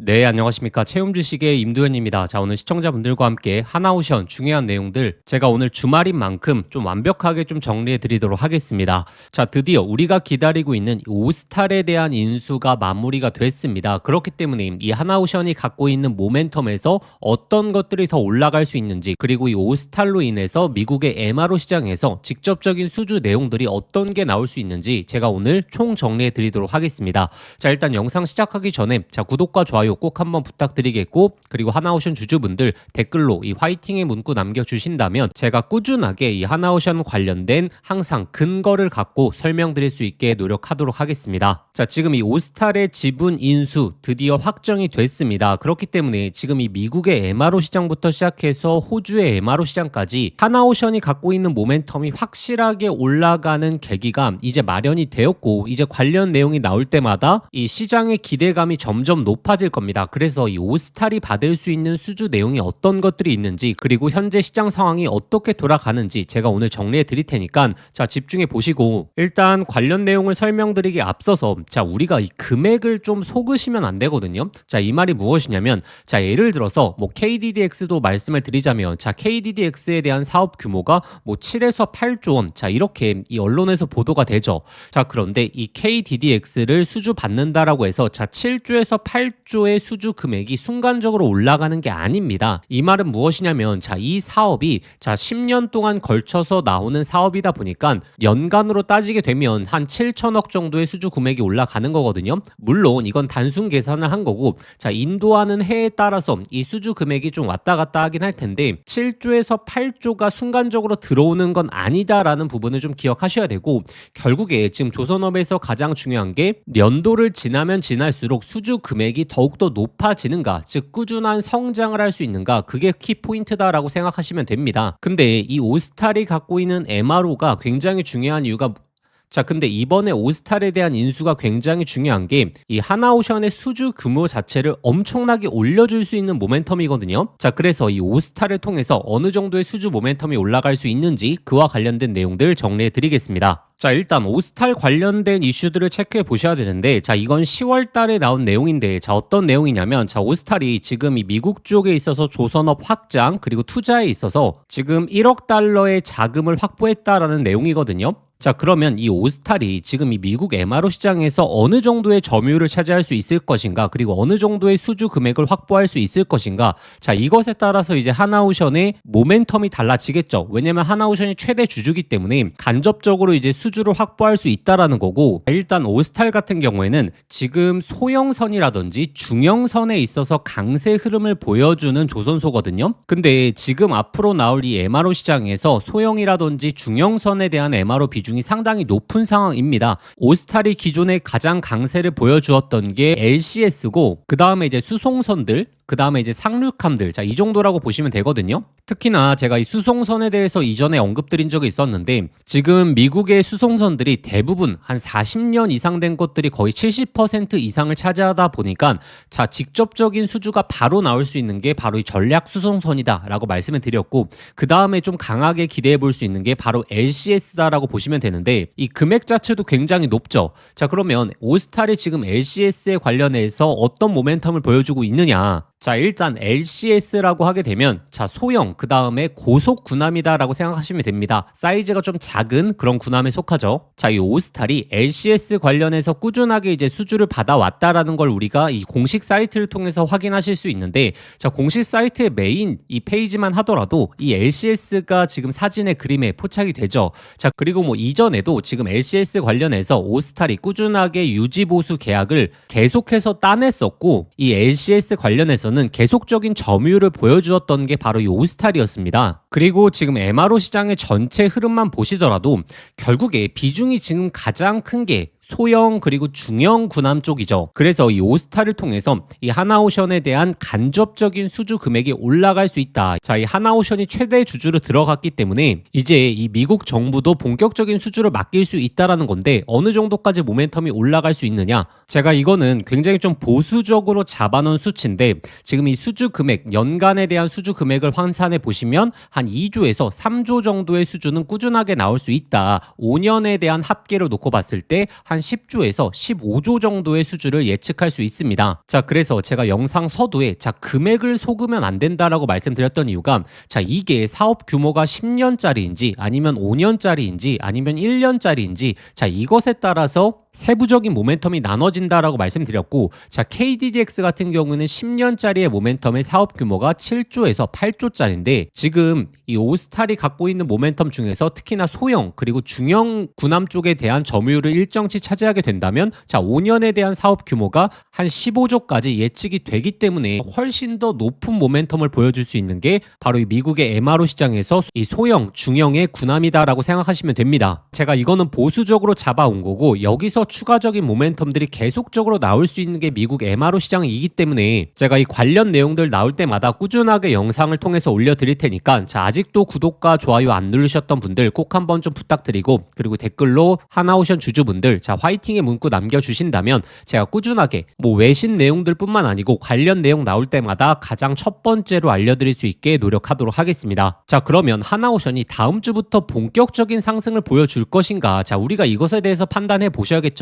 네, 안녕하십니까. 채움주식의 임도현입니다. 자, 오늘 시청자분들과 함께 하나오션 중요한 내용들 제가 오늘 주말인 만큼 좀 완벽하게 좀 정리해 드리도록 하겠습니다. 자, 드디어 우리가 기다리고 있는 오스탈에 대한 인수가 마무리가 됐습니다. 그렇기 때문에 이 하나오션이 갖고 있는 모멘텀에서 어떤 것들이 더 올라갈 수 있는지, 그리고 이 오스탈로 인해서 미국의 MRO 시장에서 직접적인 수주 내용들이 어떤 게 나올 수 있는지 제가 오늘 총 정리해 드리도록 하겠습니다. 자, 일단 영상 시작하기 전에 구독과 좋아요 꼭 한번 부탁드리겠고, 그리고 하나오션 주주분들 댓글로 이 화이팅의 문구 남겨주신다면 제가 꾸준하게 이 하나오션 관련된 항상 근거를 갖고 설명드릴 수 있게 노력하도록 하겠습니다. 자, 지금 이 오스탈의 지분 인수 드디어 확정이 됐습니다. 그렇기 때문에 지금 이 미국의 MRO 시장부터 시작해서 호주의 MRO 시장까지 하나오션이 갖고 있는 모멘텀이 확실하게 올라가는 계기가 이제 마련이 되었고, 이제 관련 내용이 나올 때마다 이 시장의 기대감이 점점 높아질 겁니다. 그래서 이 오스탈이 받을 수 있는 수주 내용이 어떤 것들이 있는지, 그리고 현재 시장 상황이 어떻게 돌아가는지 제가 오늘 정리해 드릴 테니까 자, 집중해 보시고, 일단 관련 내용을 설명드리기 앞서서 자, 우리가 이 금액을 좀 속으시면 안 되거든요. 자, 이 말이 무엇이냐면, 자, 예를 들어서 뭐 KDDX도 말씀을 드리자면, 자, KDDX에 대한 사업 규모가 뭐 7에서 8조 원, 자, 이렇게 이 언론에서 보도가 되죠. 자, 그런데 이 KDDX를 수주 받는다라고 해서 자, 7조에서 8조의 수주 금액이 순간적으로 올라가는 게 아닙니다. 이 말은 무엇이냐면, 자, 이 사업이 자, 10년 동안 걸쳐서 나오는 사업이다 보니까 연간으로 따지게 되면 한 7천억 정도의 수주 금액이 올라가는 거거든요. 물론 이건 단순 계산을 한 거고, 자, 인도하는 해에 따라서 이 수주 금액이 좀 왔다 갔다 하긴 할 텐데 7조에서 8조가 순간적으로 들어오는 건 아니다라는 부분을 좀 기억하셔야 되고, 결국에 지금 조선업에서 가장 중요한 게 연도를 지나면 지날수록 수주 금액이 더욱더 높아지는가, 즉 꾸준한 성장을 할 수 있는가, 그게 키포인트다라고 생각하시면 됩니다. 근데 이 오스탈이 갖고 있는 MRO가 굉장히 중요한 이유가, 자, 근데 이번에 오스탈에 대한 인수가 굉장히 중요한 게 이 하나오션의 수주 규모 자체를 엄청나게 올려줄 수 있는 모멘텀이거든요. 자, 그래서 이 오스탈을 통해서 어느 정도의 수주 모멘텀이 올라갈 수 있는지 그와 관련된 내용들 정리해 드리겠습니다. 자, 일단 오스탈 관련된 이슈들을 체크해 보셔야 되는데, 자, 이건 10월 달에 나온 내용인데, 자, 어떤 내용이냐면, 자, 오스탈이 지금 이 미국 쪽에 있어서 조선업 확장 그리고 투자에 있어서 지금 1억 달러의 자금을 확보했다라는 내용이거든요. 자, 그러면 이 오스탈이 지금 이 미국 MRO 시장에서 어느 정도의 점유율을 차지할 수 있을 것인가, 그리고 어느 정도의 수주 금액을 확보할 수 있을 것인가, 자, 이것에 따라서 이제 하나오션의 모멘텀이 달라지겠죠. 왜냐면 하나오션이 최대 주주기 때문에 간접적으로 이제 수주를 확보할 수 있다라는 거고, 일단 오스탈 같은 경우에는 지금 소형선이라든지 중형선에 있어서 강세 흐름을 보여주는 조선소거든요. 근데 지금 앞으로 나올 이 MRO 시장에서 소형이라든지 중형선에 대한 MRO 비중이 상당히 높은 상황입니다. 오스탈이 기존에 가장 강세를 보여주었던 게 LCS고, 그 다음에 이제 수송선들, 그 다음에 이제 상륙함들, 자, 이 정도라고 보시면 되거든요. 특히나 제가 이 수송선에 대해서 이전에 언급드린 적이 있었는데, 지금 미국의 수송선들이 대부분 한 40년 이상 된 것들이 거의 70% 이상을 차지하다 보니까 자, 직접적인 수주가 바로 나올 수 있는 게 바로 이 전략 수송선이다 라고 말씀을 드렸고, 그 다음에 좀 강하게 기대해 볼 수 있는 게 바로 LCS다라고 보시면 되는데, 이 금액 자체도 굉장히 높죠. 자, 그러면 오스탈이 지금 LCS에 관련해서 어떤 모멘텀을 보여주고 있느냐, 자, 일단 LCS라고 하게 되면 자, 소형, 그 다음에 고속 군함이다라고 생각하시면 됩니다. 사이즈가 좀 작은 그런 군함에 속하죠. 자, 이 오스탈이 LCS 관련해서 꾸준하게 이제 수주를 받아왔다라는 걸 우리가 이 공식 사이트를 통해서 확인하실 수 있는데, 자, 공식 사이트의 메인 이 페이지만 하더라도 이 LCS가 지금 사진의 그림에 포착이 되죠. 자, 그리고 뭐 이전에도 지금 LCS 관련해서 오스탈이 꾸준하게 유지보수 계약을 계속해서 따냈었고, 이 LCS 관련해서 는 계속적인 점유율을 보여주었던 게 바로 이 오스탈이었습니다. 그리고 지금 MRO 시장의 전체 흐름만 보시더라도 결국에 비중이 지금 가장 큰 게 소형 그리고 중형 군함 쪽이죠. 그래서 이 오스탈을 통해서 이 하나오션에 대한 간접적인 수주 금액이 올라갈 수 있다. 자, 이 하나오션이 최대 주주로 들어갔기 때문에 이제 이 미국 정부도 본격적인 수주를 맡길 수 있다라는 건데, 어느 정도까지 모멘텀이 올라갈 수 있느냐, 제가 이거는 굉장히 좀 보수적으로 잡아놓은 수치인데, 지금 이 수주 금액, 연간에 대한 수주 금액을 환산해 보시면 한 2조에서 3조 정도의 수주는 꾸준하게 나올 수 있다. 5년에 대한 합계로 놓고 봤을 때 한 한 10조에서 15조 정도의 수주를 예측할 수 있습니다. 자, 그래서 제가 영상 서두에 금액을 속으면 안 된다라고 말씀드렸던 이유가 이게 사업 규모가 10년짜리인지 아니면 5년짜리인지 아니면 1년짜리인지 이것에 따라서 세부적인 모멘텀이 나눠진다라고 말씀드렸고, KDDX 같은 경우는 10년짜리의 모멘텀의 사업 규모가 7조에서 8조짜리인데 지금 이 오스탈이 갖고 있는 모멘텀 중에서 특히나 소형 그리고 중형 군함 쪽에 대한 점유율을 일정치 차지하게 된다면 5년에 대한 사업 규모가 한 15조까지 예측이 되기 때문에 훨씬 더 높은 모멘텀을 보여줄 수 있는 게 바로 이 미국의 MRO 시장에서 이 소형, 중형의 군함이다라고 생각하시면 됩니다. 제가 이거는 보수적으로 잡아온 거고, 여기서 추가적인 모멘텀들이 계속적으로 나올 수 있는 게 미국 MRO 시장이기 때문에 제가 이 관련 내용들 나올 때마다 꾸준하게 영상을 통해서 올려드릴 테니까 아직도 구독과 좋아요 안 누르셨던 분들 꼭 한번 좀 부탁드리고, 그리고 댓글로 하나오션 주주분들 화이팅의 문구 남겨주신다면 제가 꾸준하게 외신 내용들 뿐만 아니고 관련 내용 나올 때마다 가장 첫 번째로 알려드릴 수 있게 노력하도록 하겠습니다. 그러면 하나오션이 다음 주부터 본격적인 상승을 보여줄 것인가, 우리가 이것에 대해서 판단해 보셔야겠죠.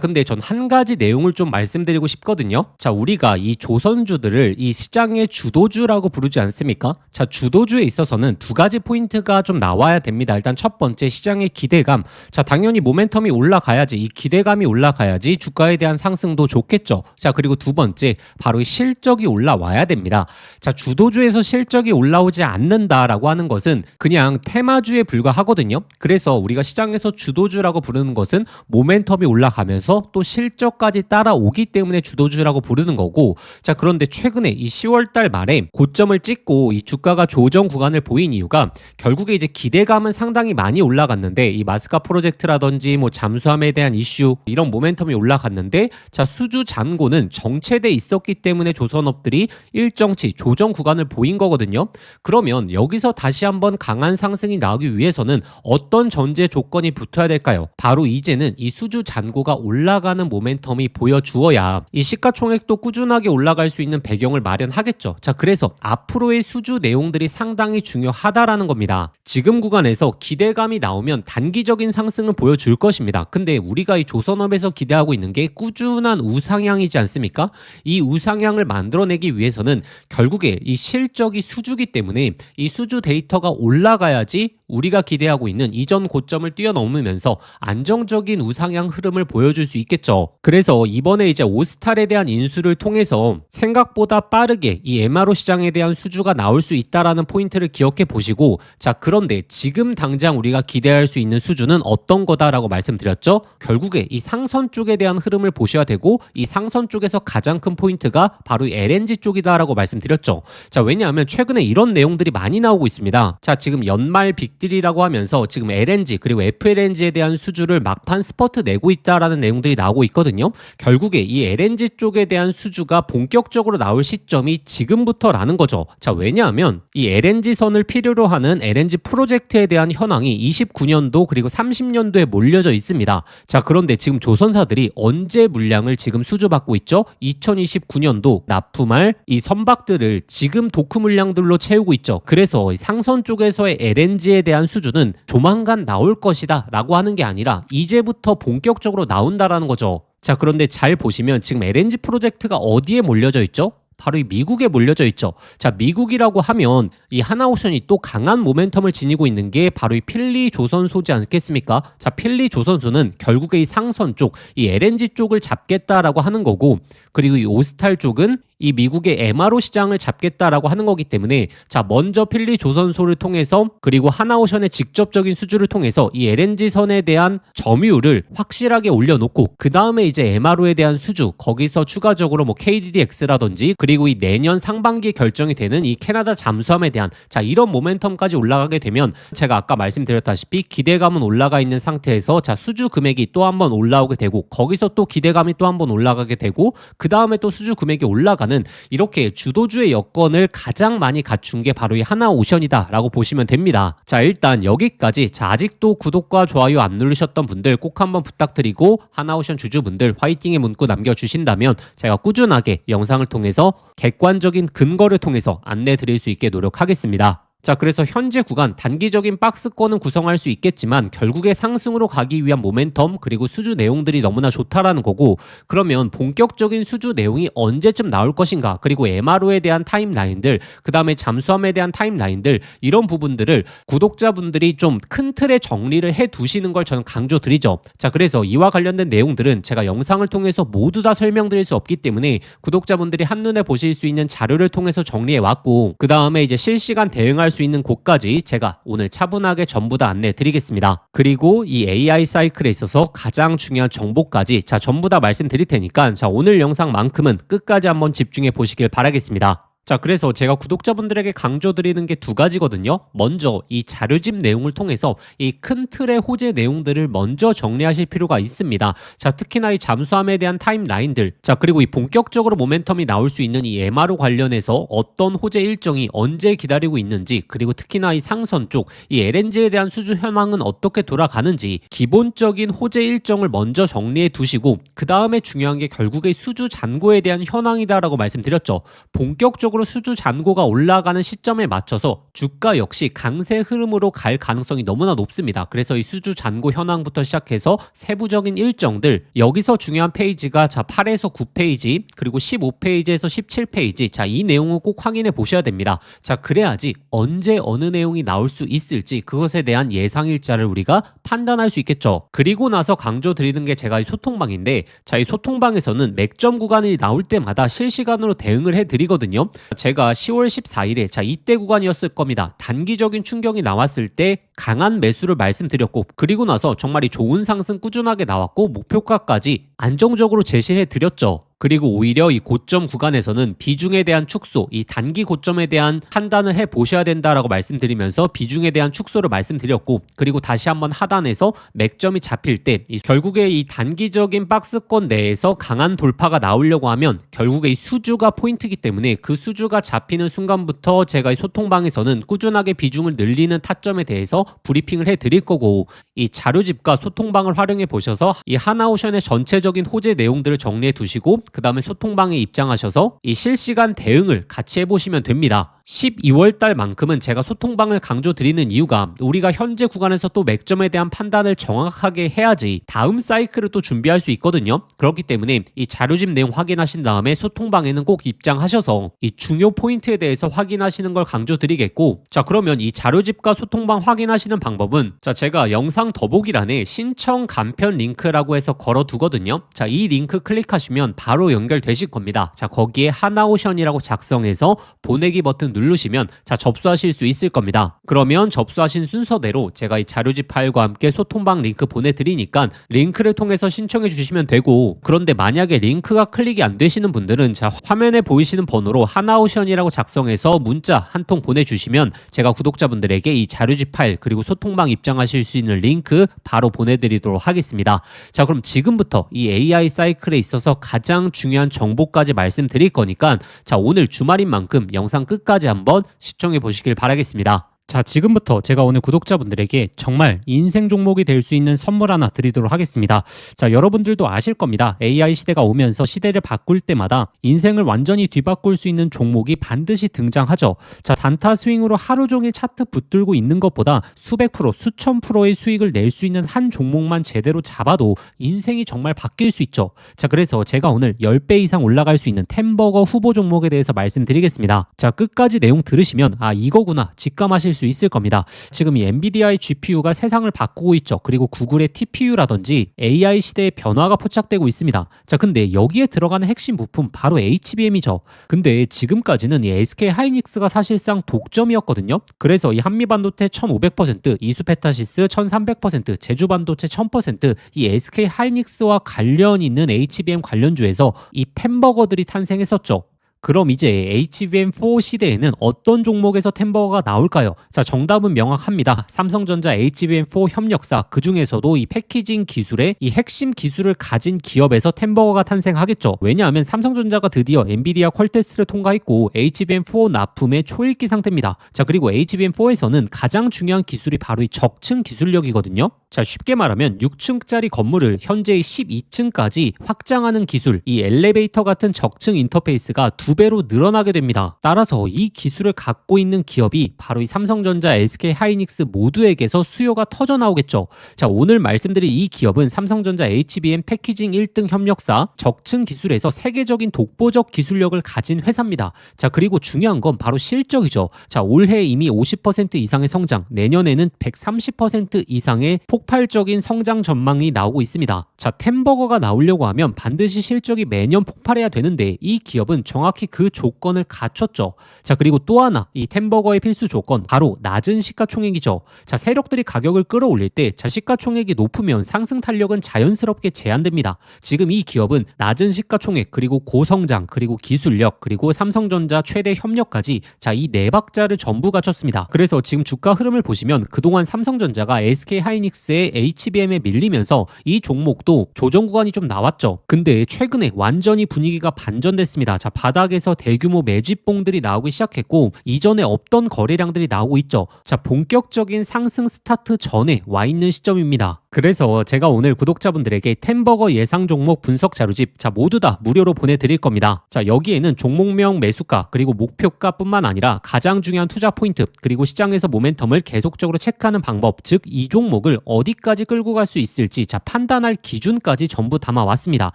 근데 전 한 가지 내용을 좀 말씀드리고 싶거든요. 우리가 이 조선주들을 이 시장의 주도주라고 부르지 않습니까? 주도주에 있어서는 두 가지 포인트가 좀 나와야 됩니다. 일단 첫 번째, 시장의 기대감. 당연히 모멘텀이 올라가야지, 이 기대감이 올라가야지 주가에 대한 상승도 좋겠죠. 그리고 두 번째, 바로 이 실적이 올라와야 됩니다. 주도주에서 실적이 올라오지 않는다라고 하는 것은 그냥 테마주에 불과하거든요. 그래서 우리가 시장에서 주도주라고 부르는 것은 모멘텀이 올라가면서 또 실적까지 따라오기 때문에 주도주라고 부르는 거고, 그런데 최근에 이 10월달 말에 고점을 찍고 이 주가가 조정 구간을 보인 이유가 결국에 이제 기대감은 상당히 많이 올라갔는데, 이 마스카 프로젝트라든지 잠수함에 대한 이슈 이런 모멘텀이 올라갔는데, 수주 잔고는 정체돼 있었기 때문에 조선업들이 일정치 조정 구간을 보인 거거든요. 그러면 여기서 다시 한번 강한 상승이 나오기 위해서는 어떤 전제 조건이 붙어야 될까요? 바로 이제는 이 수주 잔고가 올라가는 모멘텀이 보여주어야 이 시가총액도 꾸준하게 올라갈 수 있는 배경을 마련하겠죠. 그래서 앞으로의 수주 내용들이 상당히 중요하다라는 겁니다. 지금 구간에서 기대감이 나오면 단기적인 상승을 보여줄 것입니다. 근데 우리가 이 조선업에서 기대하고 있는 게 꾸준한 우상향이지 않습니까? 이 우상향을 만들어내기 위해서는 결국에 이 실적이 수주기 때문에 이 수주 데이터가 올라가야지 우리가 기대하고 있는 이전 고점을 뛰어넘으면서 안정적인 우상향 흐름을 보여줄 수 있겠죠. 그래서 이번에 이제 오스탈에 대한 인수를 통해서 생각보다 빠르게 이 MRO 시장에 대한 수주가 나올 수 있다라는 포인트를 기억해 보시고, 그런데 지금 당장 우리가 기대할 수 있는 수주는 어떤 거다라고 말씀드렸죠? 결국에 이 상선 쪽에 대한 흐름을 보셔야 되고, 이 상선 쪽에서 가장 큰 포인트가 바로 LNG 쪽이다라고 말씀드렸죠. 왜냐하면 최근에 이런 내용들이 많이 나오고 있습니다. 지금 연말 빅딜이라고 하면서 지금 LNG 그리고 FLNG에 대한 수주를 막판 스퍼트 내고 있다라는 내용들이 나오고 있거든요. 결국에 이 LNG 쪽에 대한 수주가 본격적으로 나올 시점이 지금부터라는 거죠. 왜냐하면 이 LNG선을 필요로 하는 LNG 프로젝트에 대한 현황이 29년도 그리고 30년도에 몰려져 있습니다. 그런데 지금 조선사들이 언제 물량을 지금 수주받고 있죠? 2029년도 납품할 이 선박들을 지금 도크 물량들로 채우고 있죠. 그래서 상선 쪽에서의 LNG에 대한 수주는 조만간 나올 것이다 라고 하는 게 아니라 이제부터 본격적으로 나온다라는 거죠. 그런데 잘 보시면 지금 LNG 프로젝트가 어디에 몰려져 있죠? 바로 이 미국에 몰려져 있죠. 미국이라고 하면 이 하나오션이 또 강한 모멘텀을 지니고 있는 게 바로 이 필리 조선소지 않겠습니까? 필리 조선소는 결국에 이 상선 쪽, 이 LNG 쪽을 잡겠다라고 하는 거고, 그리고 이 오스탈 쪽은 이 미국의 MRO 시장을 잡겠다라고 하는 거기 때문에 먼저 필리 조선소를 통해서 그리고 하나오션의 직접적인 수주를 통해서 이 LNG선에 대한 점유율을 확실하게 올려놓고, 그 다음에 이제 MRO에 대한 수주, 거기서 추가적으로 KDDX라든지 그리고 이 내년 상반기에 결정이 되는 이 캐나다 잠수함에 대한 이런 모멘텀까지 올라가게 되면 제가 아까 말씀드렸다시피 기대감은 올라가 있는 상태에서 수주 금액이 또 한 번 올라오게 되고, 거기서 또 기대감이 또 한 번 올라가게 되고, 그 다음에 또 수주 금액이 올라가는, 이렇게 주도주의 여건을 가장 많이 갖춘 게 바로 이 하나오션이다 라고 보시면 됩니다. 일단 여기까지. 아직도 구독과 좋아요 안 누르셨던 분들 꼭 한번 부탁드리고, 하나오션 주주분들 화이팅의 문구 남겨주신다면 제가 꾸준하게 영상을 통해서 객관적인 근거를 통해서 안내 드릴 수 있게 노력하겠습니다. 자, 그래서 현재 구간 단기적인 박스권은 구성할 수 있겠지만 결국에 상승으로 가기 위한 모멘텀 그리고 수주 내용들이 너무나 좋다라는 거고, 그러면 본격적인 수주 내용이 언제쯤 나올 것인가, 그리고 MRO에 대한 타임라인들, 그 다음에 잠수함에 대한 타임라인들, 이런 부분들을 구독자분들이 좀 큰 틀의 정리를 해 두시는 걸 저는 강조드리죠. 자, 그래서 이와 관련된 내용들은 제가 영상을 통해서 모두 다 설명드릴 수 없기 때문에 구독자분들이 한눈에 보실 수 있는 자료를 통해서 정리해 왔고, 그 다음에 이제 실시간 대응할 수 있는 곳까지 제가 오늘 차분하게 전부 다 안내해 드리겠습니다. 그리고 이 AI 사이클에 있어서 가장 중요한 정보까지 전부 다 말씀드릴 테니까 오늘 영상만큼은 끝까지 한번 집중해 보시길 바라겠습니다. 자, 그래서 제가 구독자분들에게 강조드리는 게 두 가지거든요. 먼저 이 자료집 내용을 통해서 이 큰 틀의 호재 내용들을 먼저 정리하실 필요가 있습니다. 자, 특히나 이 잠수함에 대한 타임라인들, 자, 그리고 이 본격적으로 모멘텀이 나올 수 있는 이 MRO 관련해서 어떤 호재 일정이 언제 기다리고 있는지, 그리고 특히나 이 상선 쪽 이 LNG에 대한 수주 현황은 어떻게 돌아가는지, 기본적인 호재 일정을 먼저 정리해 두시고, 그 다음에 중요한 게 결국에 수주 잔고에 대한 현황이다라고 말씀드렸죠. 본격적으로 수주 잔고가 올라가는 시점에 맞춰서 주가 역시 강세 흐름으로 갈 가능성이 너무나 높습니다. 그래서 이 수주 잔고 현황부터 시작해서 세부적인 일정들, 여기서 중요한 페이지가 8에서 9페이지 그리고 15페이지에서 17페이지, 이 내용을 꼭 확인해 보셔야 됩니다. 자, 그래야지 언제 어느 내용이 나올 수 있을지 그것에 대한 예상일자를 우리가 판단할 수 있겠죠. 그리고 나서 강조드리는 게 제가 이 소통방인데, 이 소통방에서는 맥점 구간이 나올 때마다 실시간으로 대응을 해드리거든요. 제가 10월 14일에 이때 구간이었을 겁니다. 단기적인 충격이 나왔을 때 강한 매수를 말씀드렸고, 그리고 나서 정말 이 좋은 상승 꾸준하게 나왔고 목표가까지 안정적으로 제시해 드렸죠. 그리고 오히려 이 고점 구간에서는 비중에 대한 축소, 이 단기 고점에 대한 판단을 해 보셔야 된다라고 말씀드리면서 비중에 대한 축소를 말씀드렸고, 그리고 다시 한번 하단에서 맥점이 잡힐 때 결국에 이 단기적인 박스권 내에서 강한 돌파가 나오려고 하면 결국에 이 수주가 포인트이기 때문에 그 수주가 잡히는 순간부터 제가 이 소통방에서는 꾸준하게 비중을 늘리는 타점에 대해서 브리핑을 해 드릴 거고, 이 자료집과 소통방을 활용해 보셔서 이 하나오션의 전체적인 호재 내용들을 정리해 두시고, 그 다음에 소통방에 입장하셔서 이 실시간 대응을 같이 해보시면 됩니다. 12월 달만큼은 제가 소통방을 강조드리는 이유가 우리가 현재 구간에서 또 맥점에 대한 판단을 정확하게 해야지 다음 사이클을 또 준비할 수 있거든요. 그렇기 때문에 이 자료집 내용 확인하신 다음에 소통방에는 꼭 입장하셔서 이 중요 포인트에 대해서 확인하시는 걸 강조드리겠고, 자, 그러면 이 자료집과 소통방 확인하시는 방법은 제가 영상 더보기란에 신청 간편 링크라고 해서 걸어두거든요. 자, 이 링크 클릭하시면 바로 연결되실 겁니다. 자, 거기에 하나오션이라고 작성해서 보내기 버튼 누르시면 접수하실 수 있을 겁니다. 그러면 접수하신 순서대로 제가 이 자료집 파일과 함께 소통방 링크 보내드리니까 링크를 통해서 신청해 주시면 되고, 그런데 만약에 링크가 클릭이 안 되시는 분들은 화면에 보이시는 번호로 하나오션이라고 작성해서 문자 한 통 보내주시면 제가 구독자분들에게 이 자료집 파일 그리고 소통방 입장하실 수 있는 링크 바로 보내드리도록 하겠습니다. 자, 그럼 지금부터 이 AI 사이클에 있어서 가장 중요한 정보까지 말씀드릴 거니까 오늘 주말인 만큼 영상 끝까지 한번 시청해 보시길 바라겠습니다. 자, 지금부터 제가 오늘 구독자분들에게 정말 인생 종목이 될 수 있는 선물 하나 드리도록 하겠습니다. 자, 여러분들도 아실 겁니다. AI 시대가 오면서 시대를 바꿀 때마다 인생을 완전히 뒤바꿀 수 있는 종목이 반드시 등장하죠. 자, 단타 스윙으로 하루 종일 차트 붙들고 있는 것보다 수백 프로, 수천 프로의 수익을 낼 수 있는 한 종목만 제대로 잡아도 인생이 정말 바뀔 수 있죠. 자, 그래서 제가 오늘 10배 이상 올라갈 수 있는 템버거 후보 종목에 대해서 말씀드리겠습니다. 자, 끝까지 내용 들으시면 이거구나 직감하실 수 있을 겁니다. 지금 이 엔비디아의 GPU가 세상을 바꾸고 있죠. 그리고 구글의 TPU라든지 AI 시대의 변화가 포착되고 있습니다. 자, 근데 여기에 들어가는 핵심 부품 바로 HBM이죠. 근데 지금까지는 이 SK 하이닉스가 사실상 독점이었거든요. 그래서 이 한미반도체 1500%, 이수페타시스 1300%, 제주반도체 1000%, 이 SK 하이닉스와 관련 있는 HBM 관련주에서 이 템버거들이 탄생했었죠. 그럼 이제 HBM4 시대에는 어떤 종목에서 템버거가 나올까요? 자, 정답은 명확합니다. 삼성전자 HBM4 협력사, 그 중에서도 이 패키징 기술의 이 핵심 기술을 가진 기업에서 템버거가 탄생하겠죠. 왜냐하면 삼성전자가 드디어 엔비디아 퀄 테스트를 통과했고 HBM4 납품의 초읽기 상태입니다. 자, 그리고 HBM4에서는 가장 중요한 기술이 바로 이 적층 기술력이거든요. 자, 쉽게 말하면 6층짜리 건물을 현재의 12층까지 확장하는 기술, 이 엘리베이터 같은 적층 인터페이스가 두 2배로 늘어나게 됩니다. 따라서 이 기술을 갖고 있는 기업이 바로 이 삼성전자, SK하이닉스 모두에게서 수요가 터져 나오겠죠. 자, 오늘 말씀드릴 이 기업은 삼성전자 HBM 패키징 1등 협력사, 적층 기술에서 세계적인 독보적 기술력을 가진 회사입니다. 자, 그리고 중요한 건 바로 실적이죠. 자, 올해 이미 50% 이상의 성장, 내년에는 130% 이상의 폭발적인 성장 전망이 나오고 있습니다. 자, 템버거가 나오려고 하면 반드시 실적이 매년 폭발해야 되는데 이 기업은 정확히 그 조건을 갖췄죠. 자, 그리고 또 하나, 이 템버거의 필수 조건, 바로 낮은 시가총액이죠. 자, 세력들이 가격을 끌어올릴 때 시가총액이 높으면 상승 탄력은 자연스럽게 제한됩니다. 지금 이 기업은 낮은 시가총액, 그리고 고성장, 그리고 기술력, 그리고 삼성전자 최대 협력까지, 자, 이 네 박자를 전부 갖췄습니다. 그래서 지금 주가 흐름을 보시면 그동안 삼성전자가 SK하이닉스의 HBM에 밀리면서 이 종목도 조정 구간이 좀 나왔죠. 근데 최근에 완전히 분위기가 반전됐습니다. 자, 바닥에서 대규모 매집봉들이 나오기 시작했고 이전에 없던 거래량들이 나오고 있죠. 자, 본격적인 상승 스타트 전에 와 있는 시점입니다. 그래서 제가 오늘 구독자분들에게 템버거 예상 종목 분석 자료집, 자, 모두 다 무료로 보내드릴 겁니다. 자, 여기에는 종목명, 매수가, 그리고 목표가뿐만 아니라 가장 중요한 투자 포인트, 그리고 시장에서 모멘텀을 계속적으로 체크하는 방법, 즉 이 종목을 어디까지 끌고 갈 수 있을지, 자, 판단할 기준까지 전부 담아왔습니다.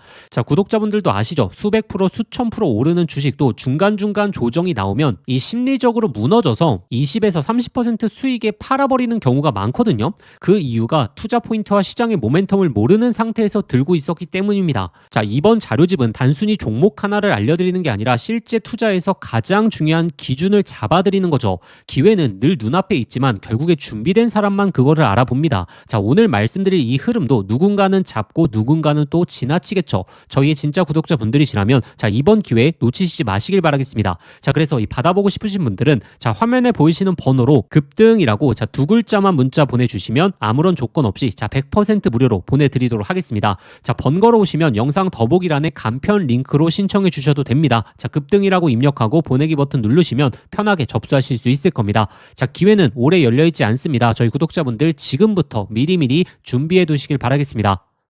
자, 구독자분들도 아시죠? 수백 프로, 수천 프로 오르는 주식도 중간중간 조정이 나오면 이 심리적으로 무너져서 20에서 30% 수익에 팔아버리는 경우가 많거든요. 그 이유가 투자 포인트와 시장의 모멘텀을 모르는 상태에서 들고 있었기 때문입니다. 자, 이번 자료집은 단순히 종목 하나를 알려드리는 게 아니라 실제 투자에서 가장 중요한 기준을 잡아드리는 거죠. 기회는 늘 눈앞에 있지만 결국에 준비된 사람만 그거를 알아봅니다. 자, 오늘 말씀드릴 이 흐름도 누군가는 잡고 누군가는 또 지나치겠죠. 저희의 진짜 구독자분들이시라면 자, 이번 기회 놓치시지 마시길 바라겠습니다. 자, 그래서 이 받아보고 싶으신 분들은 자, 화면에 보이시는 번호로 급등이라고 자, 두 글자만 문자 보내주시면 아무런 조건 없이 자, 100% 무료로 보내드리도록 하겠습니다. 자, 번거로 오시면 영상 더보기란에 간편 링크로 신청해 주셔도 됩니다. 자, 급등이라고 입력하고 보내기 버튼 누르시면 편하게 접수하실 수 있을 겁니다. 자, 기회는 오래 열려있지 않습니다. 저희 구독자분들 지금부터 미리미리 준비해 두시길 바라겠습니다.